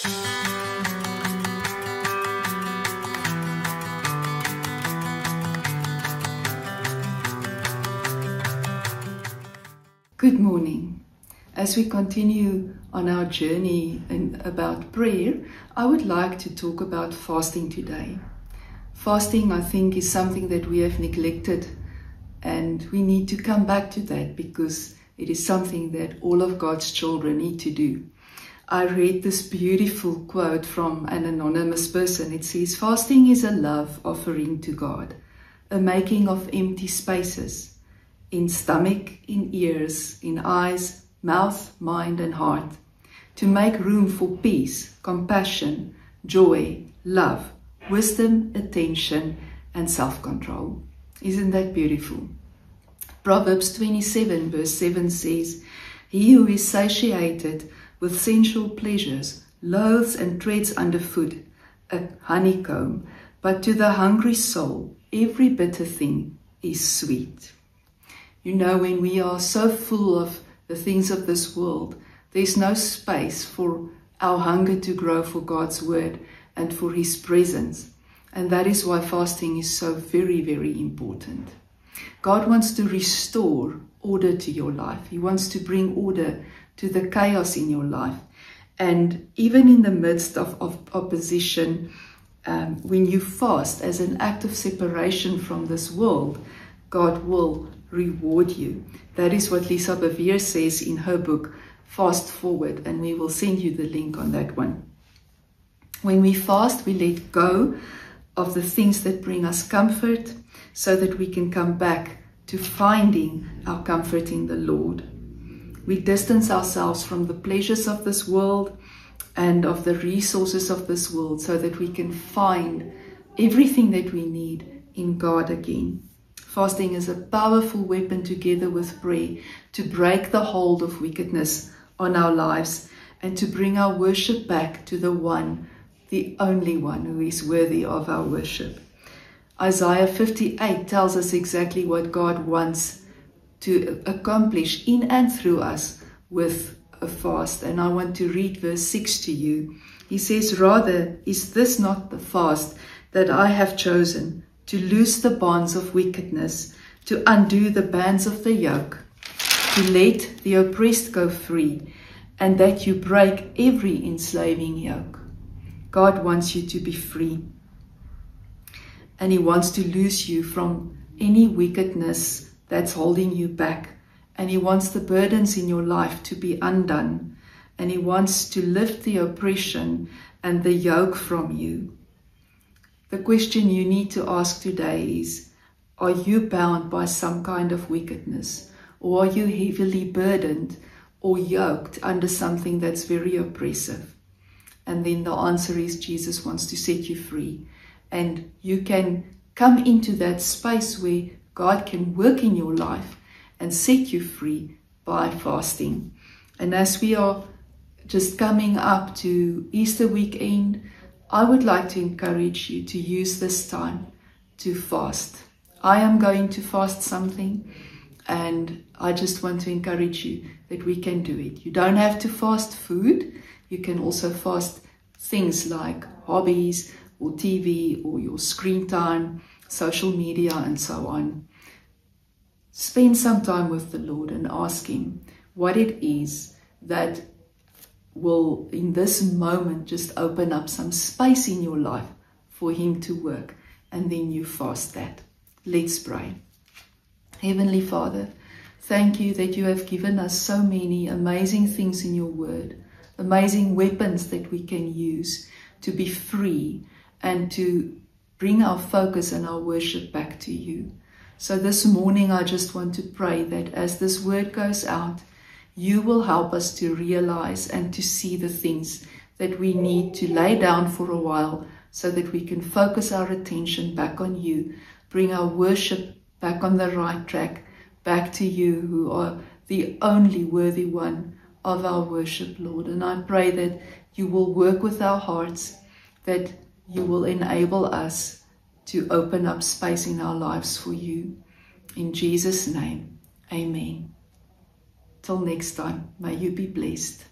Good morning. As we continue on our journey about prayer, I would like to talk about fasting today. Fasting, I think, is something that we have neglected, and we need to come back to that because it is something that all of God's children need to do. I read this beautiful quote from an anonymous person. It says, "Fasting is a love offering to God, a making of empty spaces in stomach, in ears, in eyes, mouth, mind, and heart, to make room for peace, compassion, joy, love, wisdom, attention, and self-control." Isn't that beautiful? Proverbs 27 verse 7 says, "He who is satiated with sensual pleasures loathes and treads underfoot a honeycomb, but to the hungry soul every bitter thing is sweet." You know, when we are so full of the things of this world, there's no space for our hunger to grow for God's word and for His presence. And that is why fasting is so very, very important. God wants to restore order to your life. He wants to bring order to the chaos in your life. And even in the midst of opposition, when you fast as an act of separation from this world, God will reward you. That is what Lisa Bevere says in her book, Fast Forward, and we will send you the link on that one. When we fast, we let go of the things that bring us comfort so that we can come back to finding our comfort in the Lord. We distance ourselves from the pleasures of this world and of the resources of this world so that we can find everything that we need in God again. Fasting is a powerful weapon together with prayer to break the hold of wickedness on our lives and to bring our worship back to the one, the only one who is worthy of our worship. Isaiah 58 tells us exactly what God wants to accomplish in and through us with a fast. And I want to read verse 6 to you. He says, "Rather, is this not the fast that I have chosen, to loose the bonds of wickedness, to undo the bands of the yoke, to let the oppressed go free, and that you break every enslaving yoke." God wants you to be free. And He wants to loose you from any wickedness that's holding you back. And He wants the burdens in your life to be undone. And He wants to lift the oppression and the yoke from you. The question you need to ask today is, are you bound by some kind of wickedness? Or are you heavily burdened or yoked under something that's very oppressive? And then the answer is Jesus wants to set you free. And you can come into that space where God can work in your life and set you free by fasting. And as we are just coming up to Easter weekend, I would like to encourage you to use this time to fast. I am going to fast something, and I just want to encourage you that we can do it. You don't have to fast food. You can also fast things like hobbies or TV or your screen time, social media, and so on. Spend some time with the Lord and ask Him what it is that will in this moment just open up some space in your life for Him to work, and then you fast that. Let's pray. Heavenly Father, thank you that you have given us so many amazing things in your word, amazing weapons that we can use to be free and to bring our focus and our worship back to you. So this morning I just want to pray that as this word goes out, you will help us to realize and to see the things that we need to lay down for a while so that we can focus our attention back on you, bring our worship back on the right track, back to you who are the only worthy one of our worship, Lord. And I pray that you will work with our hearts, that you will enable us to open up space in our lives for you. In Jesus' name, amen. Till next time, may you be blessed.